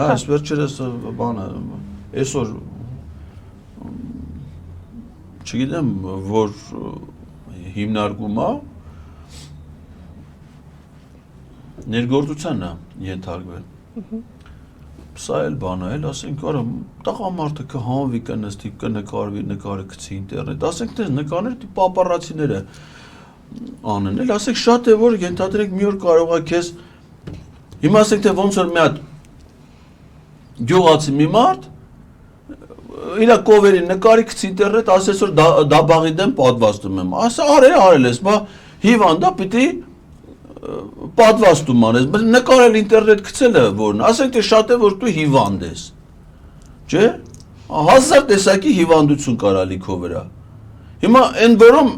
Այս վերջերս բանը այսօր չգիտեմ որ հիմնարկում է ներգործության է ենթարկվել Սա էլ բան է, ասենք արա տղամարդը կհանվի կնստի, կնկարվի, նկարը գցի ինտերնետ, ասենք դες նկարները պապարացիները անեն, էլ ասենք շատ է որ ենթադրենք մի օր կարող է քեզ հիմա ասենք թե ոնց որ մի հատ գյուղացի մի մարդ իր կովերին նկարի գցի ինտերնետ, ասես որ դաբաղի դեմ պատվաստում եմ, ասա արել ես, բա հիվանդ է պիտի պատվաստում անես, բայց նկարել ինտերնետ գցելը որն, ասենք թե շատ է որ դու հիվանդ ես, չէ, հազար տեսակի հիվանդություն կարալի քո վրա, հիմա են որում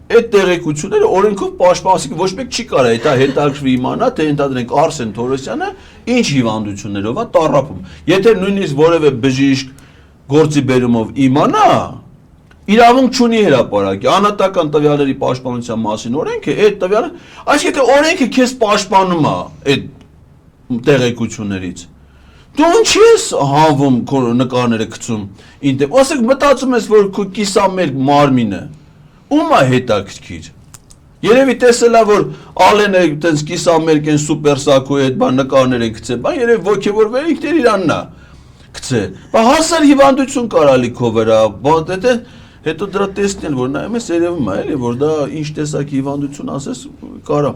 այդ տեղեկությունները օրենքով պաշտպանվի, ոչ մեկ չի կարա դա հետաքրքրի իմանա, թե ընդհանրենք Արսեն Թորոսյանը ինչ հիվանդություններով է տառապում, եթե նույնիսկ որևէ բժիշկ գործի բերումով իմանա, իրավունք չունի հրապարակի, անհատական տվյալների պաշտպանության մասին օրենքը, այդ տվյալը, այսինքն թե օրենքը քեզ պաշտպանում է այդ տեղեկություններից։ Դու ինչի ես հանվում քո նկարները գցում ինտեր, ասենք մտածում ես որ քո կիսամերկ մարմինը ում է հետաքրքիր։ Երևի տեսել է որ Ալենը այդպես կիսամերկ են սուպեր սակոյի հետ բան նկարներ են գցել, բան երևի ոգևորվել ինքն իրանն է գցել։ Բա հասար հիվանդություն կարալի քո վրա, բա հետո դրա տեսնեն որ նայում ես երևում է էլի որ դա ինչ տեսակի հիվանդություն ասես կարա